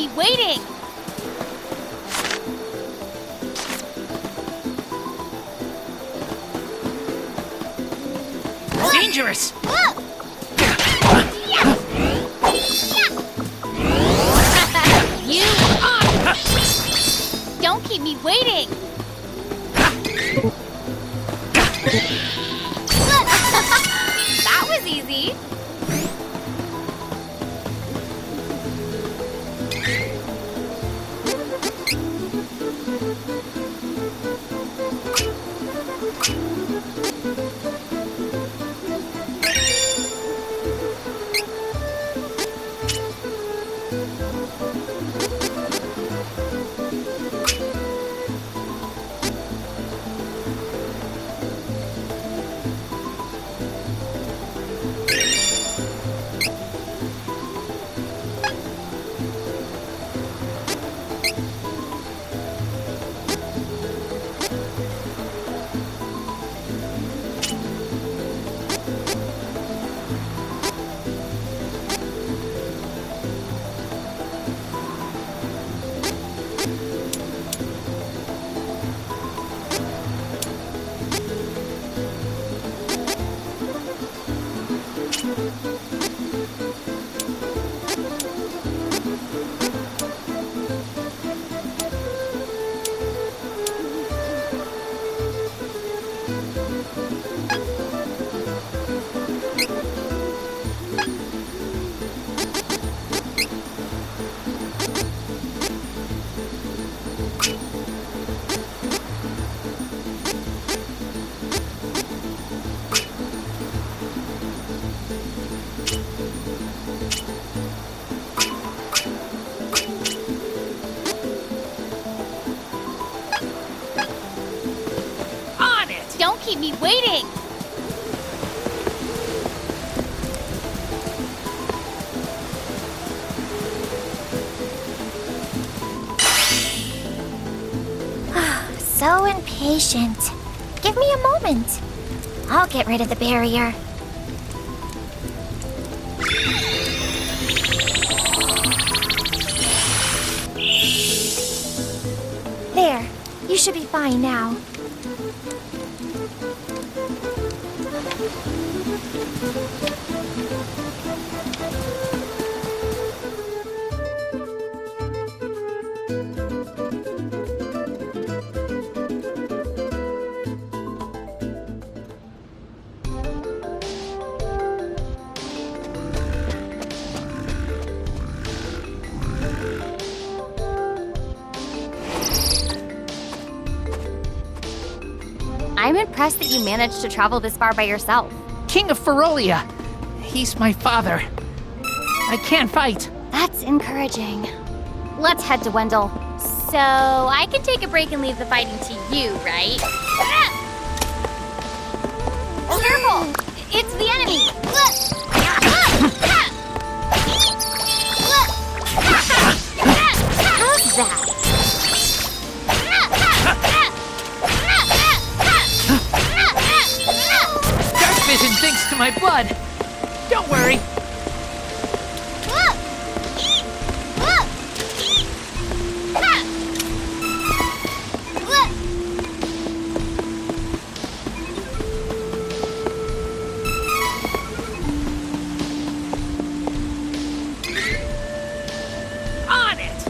me waiting! Dangerous! You! Don't keep me waiting! That was easy! Don't keep me waiting! So impatient. Give me a moment. I'll get rid of the barrier. There. You should be fine now. I'm impressed that you managed to travel this far by yourself. King of Ferolia! He's my father. I can't fight. That's encouraging. Let's head to Wendel. So, I can take a break and leave the fighting to you, right? Careful! It's the enemy! How's that? Dark vision thanks to my blood. Don't worry. On it!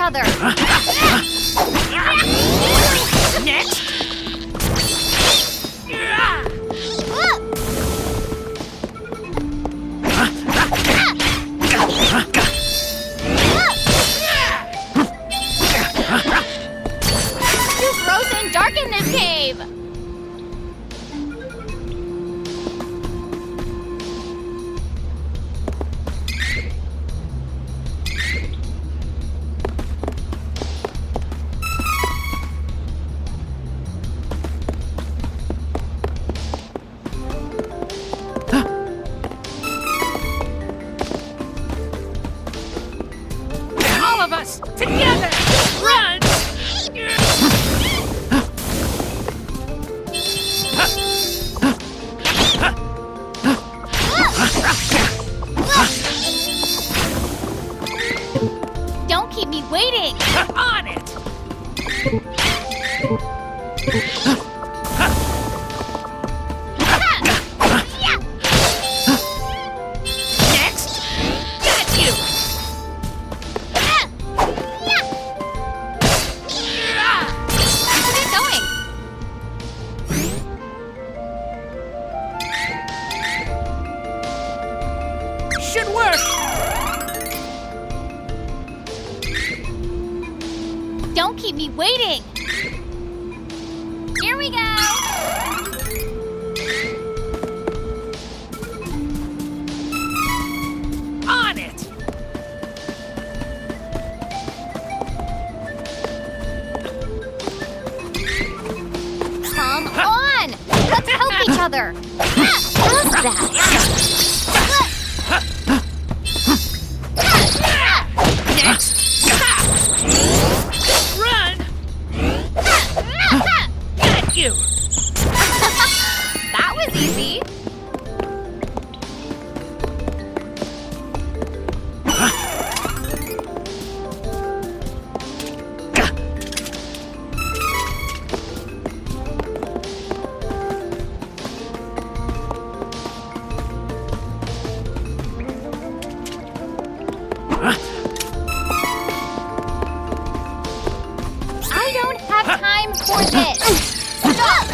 other. Next! Too frozen and dark in this cave. All of us together! Run! Don't keep me waiting. On it! Next! Got you! Where's it going? Should work! Don't keep me waiting. Here we go. On it! Come on. Let's help each other. How's that? Next! Run! Got you! That was easy. I don't have time for this. Stop!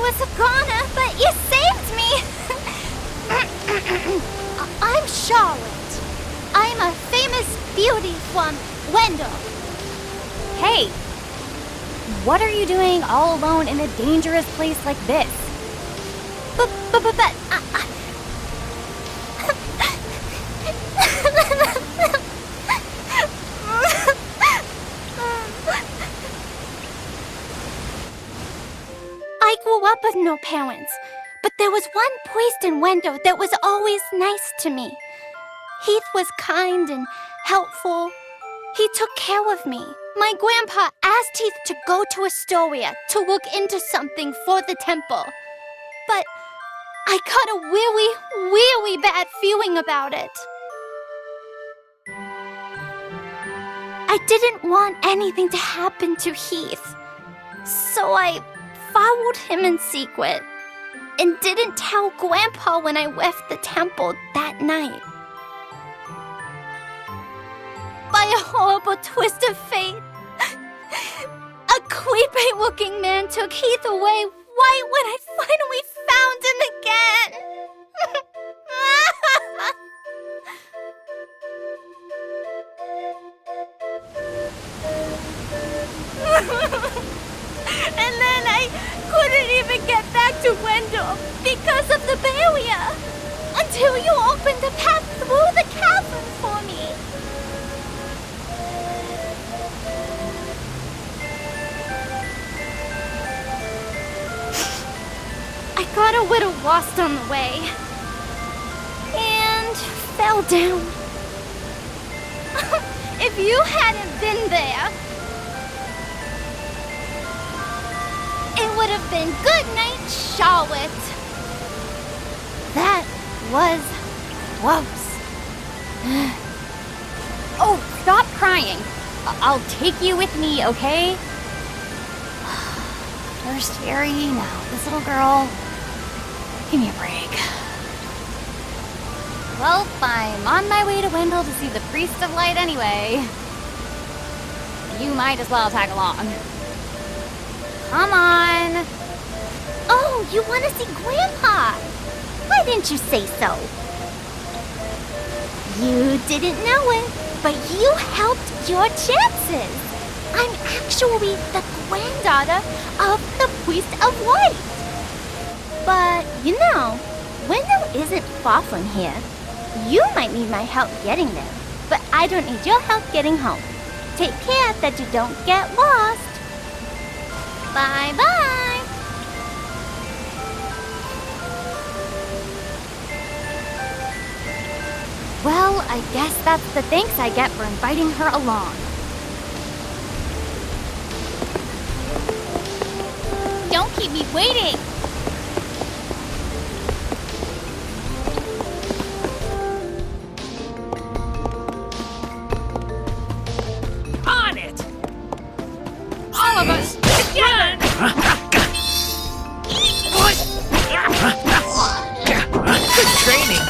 was a goner, but you saved me. I'm Charlotte. I'm a famous beauty from Wendel. Hey, what are you doing all alone in a dangerous place like this? But I grew up with no parents, but there was one priest in Wendel that was always nice to me. Heath was kind and helpful. He took care of me. My grandpa asked Heath to go to Astoria to look into something for the temple. But I got a really, really bad feeling about it. I didn't want anything to happen to Heath, so I followed him in secret and didn't tell Grandpa when I left the temple that night. By a horrible twist of fate, a creepy-looking man took Heath away right when I finally found him again. And then I couldn't even get back to Wendel because of the barrier until you opened the path through the cavern for me. I got a little lost on the way and fell down. If you hadn't been there, it would have been good night, Charlotte. That was close. Oh, stop crying. I'll take you with me, okay? First fairy, now this little girl. Give me a break. Well, I'm on my way to Wendel to see the Priest of Light anyway. You might as well tag along. Come on. Oh, you want to see Grandpa? Why didn't you say so? You didn't know it, but you helped your chances. I'm actually the granddaughter of the Priest of Light. But, you know, Wendel isn't far from here. You might need my help getting there, but I don't need your help getting home. Take care that you don't get lost. Bye-bye. Well, I guess that's the thanks I get for inviting her along. Don't keep me waiting! On it! All of us together! Good training!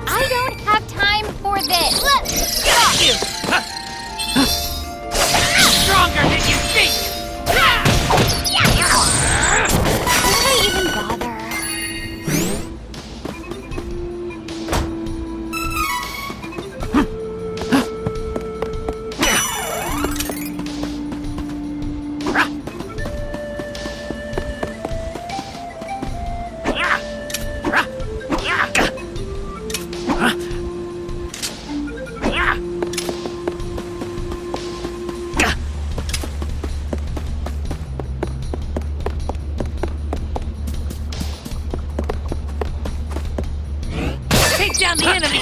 I don't have time for this! Got you! Stronger than you think! Why even bother? Take down the enemy!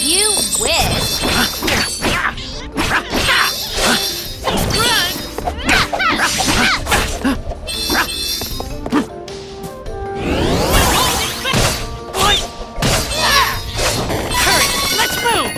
You wish! Hurry! Let's move!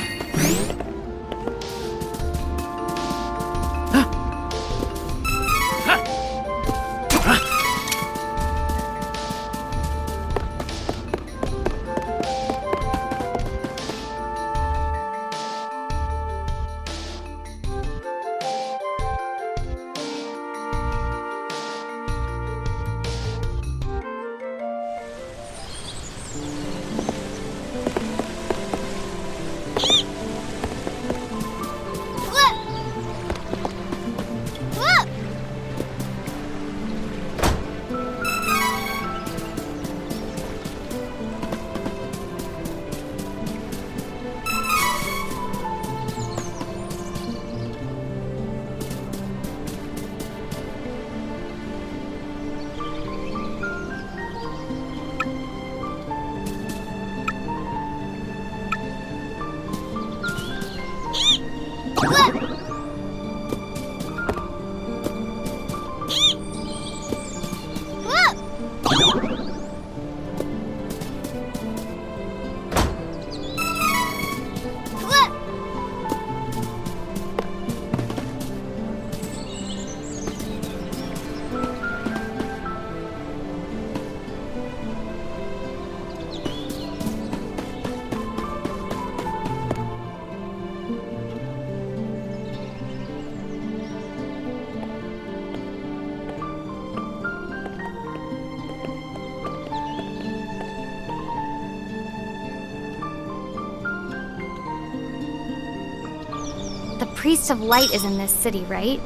Priest of Light is in this city, right?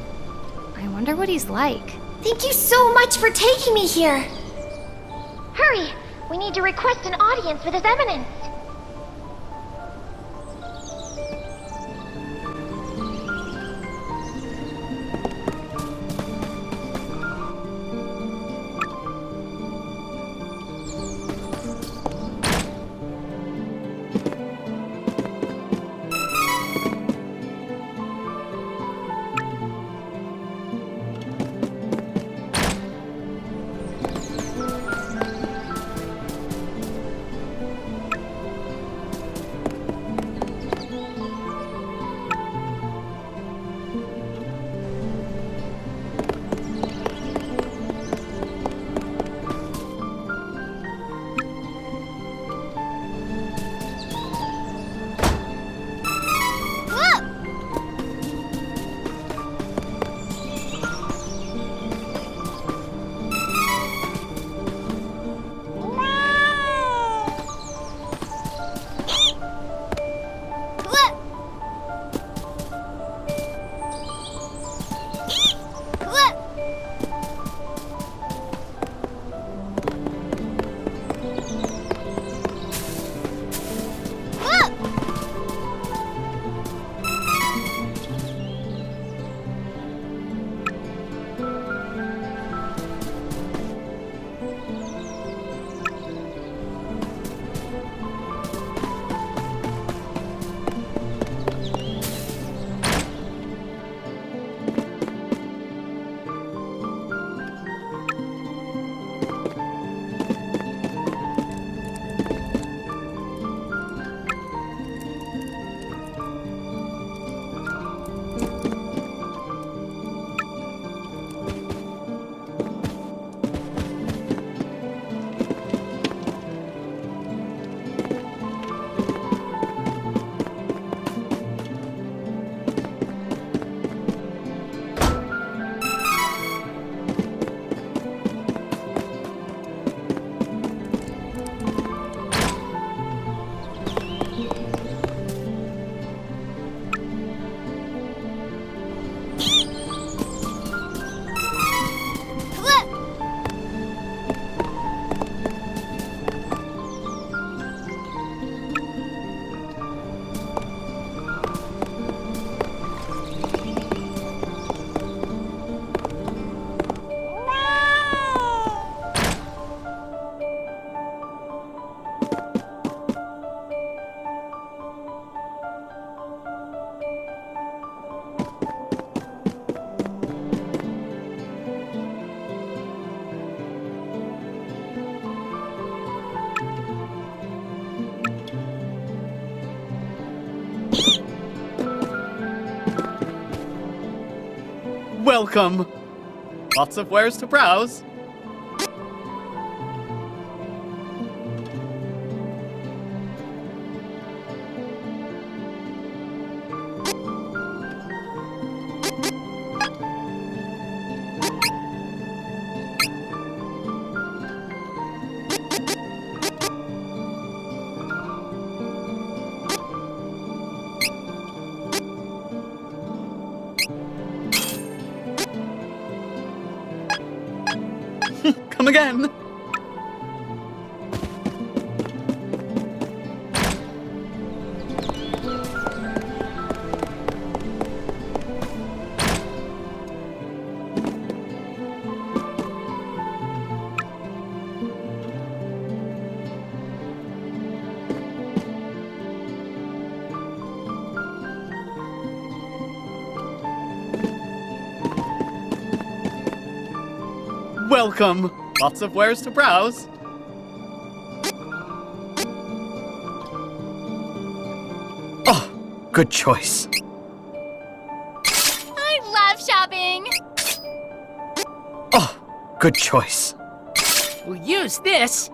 I wonder what he's like. Thank you so much for taking me here. Hurry! We need to request an audience with His Eminence. Welcome! Lots of wares to browse. Come again! Welcome! Lots of wares to browse. Oh, good choice. I love shopping! Oh, good choice. We'll use this.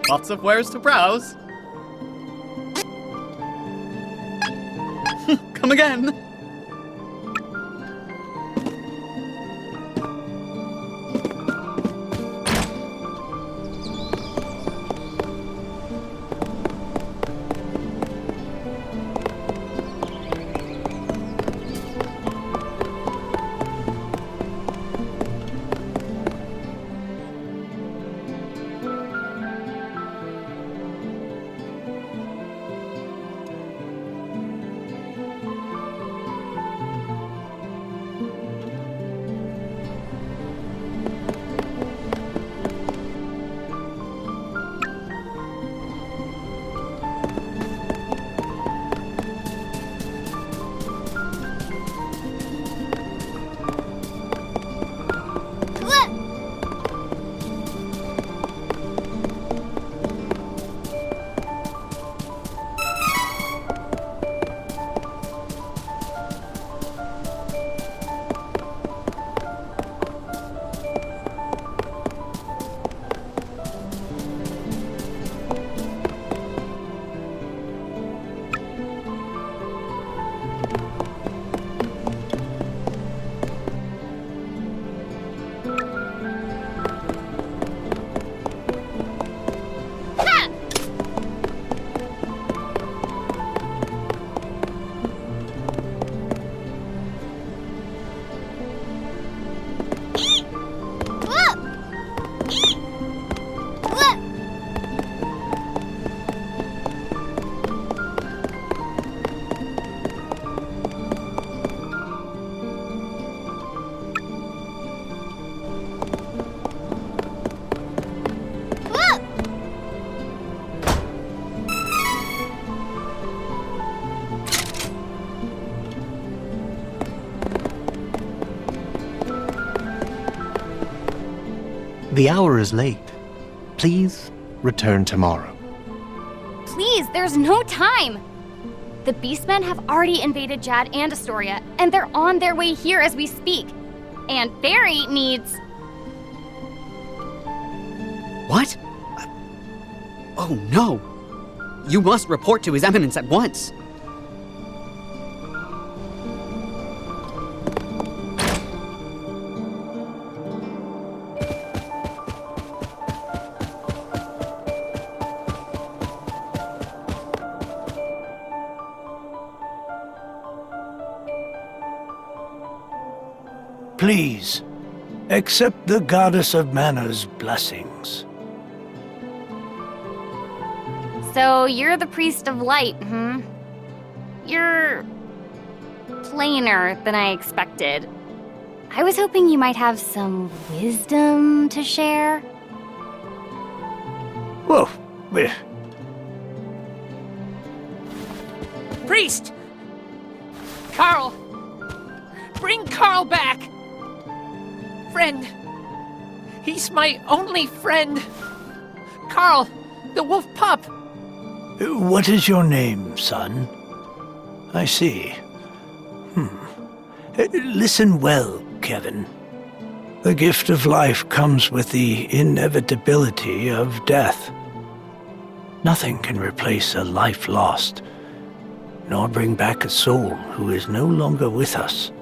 Lots of wares to browse. Come again. The hour is late. Please return tomorrow. Please, there's no time! The Beastmen have already invaded Jad and Astoria, and they're on their way here as we speak. And Barry needs... What? Oh no! You must report to His Eminence at once. Please, accept the Goddess of Manners' blessings. So you're the Priest of Light, You're... plainer than I expected. I was hoping you might have some wisdom to share. Whoa, Priest! Carl! Bring Carl back! Friend! He's my only friend! Carl, the wolf pup! what is your name, son? I see. Listen well, Kevin. The gift of life comes with the inevitability of death. Nothing can replace a life lost, nor bring back a soul who is no longer with us.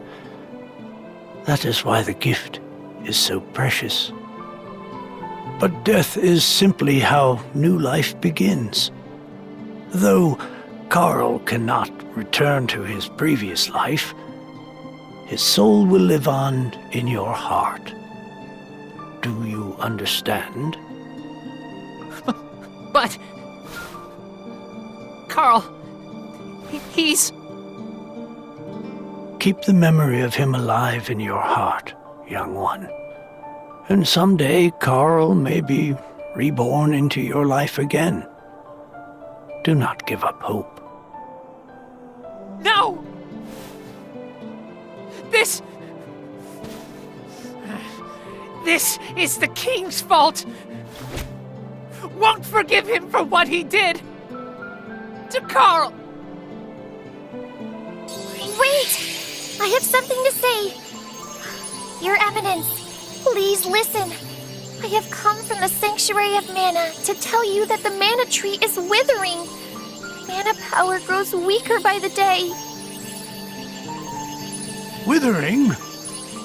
That is why the gift is so precious. But death is simply how new life begins. Though Carl cannot return to his previous life, his soul will live on in your heart. Do you understand? But... Carl... he's... Keep the memory of him alive in your heart, young one. And someday Carl may be reborn into your life again. Do not give up hope. No! This is the King's fault! Won't forgive him for what he did! To Carl! Wait! I have something to say. Your Eminence, please listen. I have come from the Sanctuary of Mana to tell you that the mana tree is withering. Mana power grows weaker by the day. Withering?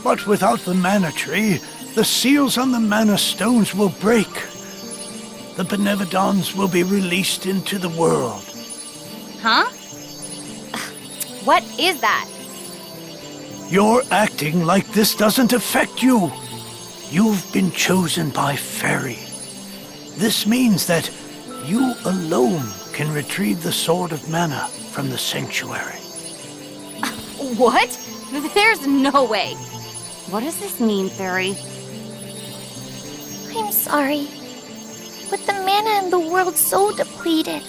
But without the mana tree, the seals on the mana stones will break. The Benevodons will be released into the world. Huh? What is that? You're acting like this doesn't affect you. You've been chosen by Fairy. This means that you alone can retrieve the Sword of Mana from the Sanctuary. What? There's no way. What does this mean, Fairy? I'm sorry. With the mana in the world so depleted,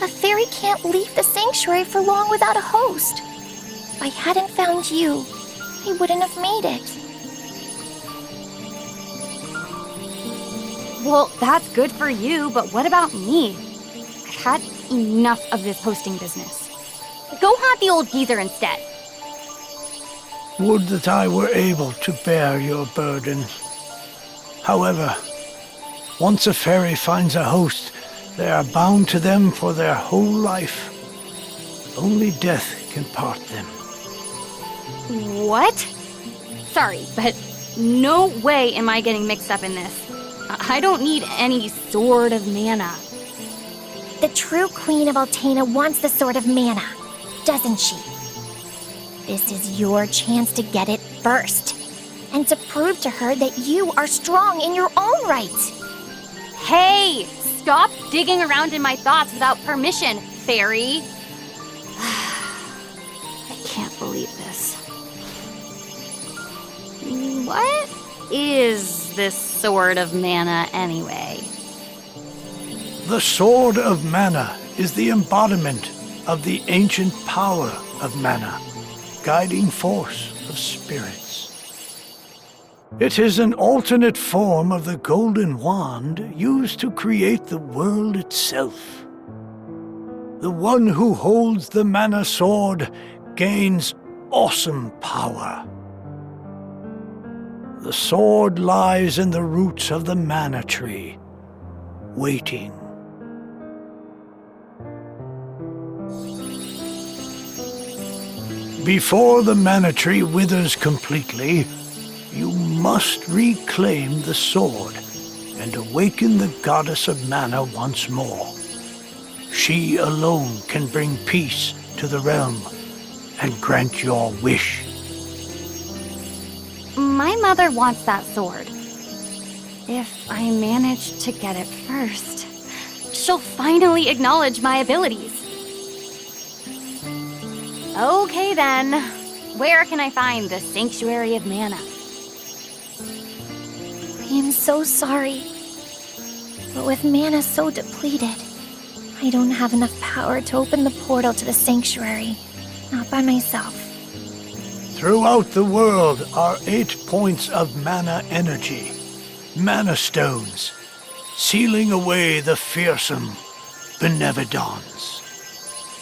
a fairy can't leave the sanctuary for long without a host. If I hadn't found you, I wouldn't have made it. Well, that's good for you, but what about me? I've had enough of this hosting business. Go haunt the old geezer instead. Would that I were able to bear your burden. However, once a fairy finds a host, they are bound to them for their whole life. Only death can part them. What? Sorry, but no way am I getting mixed up in this. I don't need any Sword of Mana. The true Queen of Altena wants the Sword of Mana, doesn't she? This is your chance to get it first, and to prove to her that you are strong in your own right. Hey! Stop digging around in my thoughts without permission, Fairy. I can't believe this. What is this Sword of Mana anyway? The Sword of Mana is the embodiment of the ancient power of Mana, guiding force of spirits. It is an alternate form of the golden wand used to create the world itself. The one who holds the Mana Sword gains awesome power. The sword lies in the roots of the Mana Tree, waiting. Before the Mana Tree withers completely, you must reclaim the sword and awaken the Goddess of Mana once more. She alone can bring peace to the realm and grant your wish. My mother wants that sword. If I manage to get it first, she'll finally acknowledge my abilities. Okay then, where can I find the Sanctuary of Mana? I am so sorry, but with mana so depleted, I don't have enough power to open the portal to the sanctuary, not by myself. Throughout the world are 8 points of mana energy, mana stones, sealing away the fearsome Benevodons.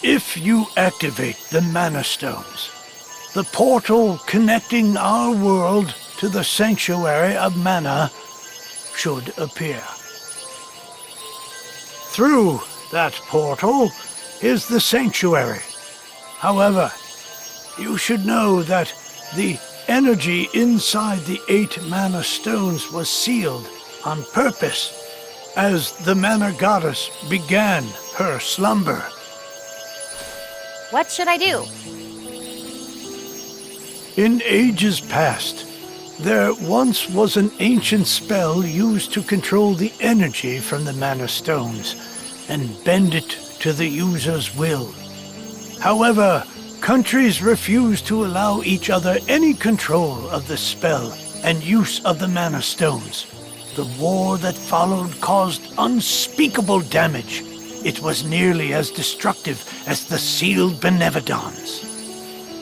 If you activate the mana stones, the portal connecting our world to the Sanctuary of Mana should appear. Through that portal is the Sanctuary. However, you should know that the energy inside the 8 mana stones was sealed on purpose as the Mana Goddess began her slumber. What should I do? In ages past, there once was an ancient spell used to control the energy from the mana stones and bend it to the user's will. However, countries refused to allow each other any control of the spell and use of the mana stones. The war that followed caused unspeakable damage. It was nearly as destructive as the sealed Benevodons.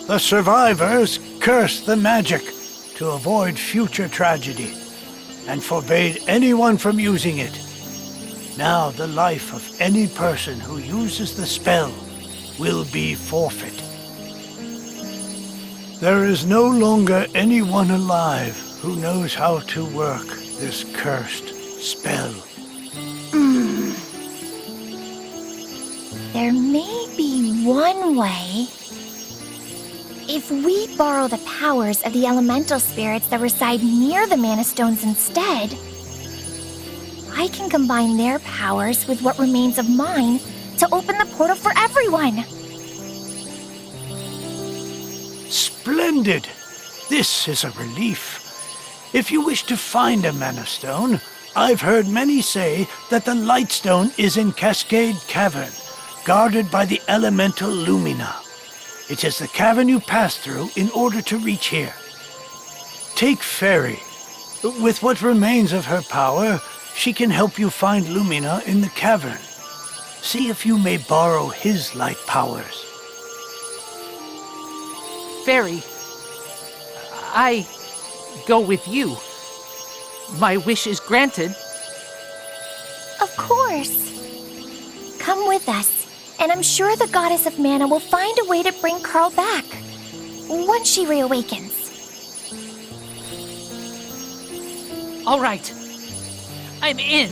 The survivors cursed the magic to avoid future tragedy, and forbade anyone from using it. Now the life of any person who uses the spell will be forfeit. There is no longer anyone alive who knows how to work this cursed spell. There may be one way. If we borrow the powers of the elemental spirits that reside near the Mana Stones instead, I can combine their powers with what remains of mine to open the portal for everyone. Splendid! This is a relief. If you wish to find a Mana Stone, I've heard many say that the Lightstone is in Cascade Cavern, guarded by the elemental Lumina. It is the cavern you pass through in order to reach here. Take Fairy. With what remains of her power, she can help you find Lumina in the cavern. See if you may borrow his light powers. Fairy, I go with you. My wish is granted. Of course. Come with us, and I'm sure the Goddess of Mana will find a way to bring Carl back, once she reawakens. All right. I'm in.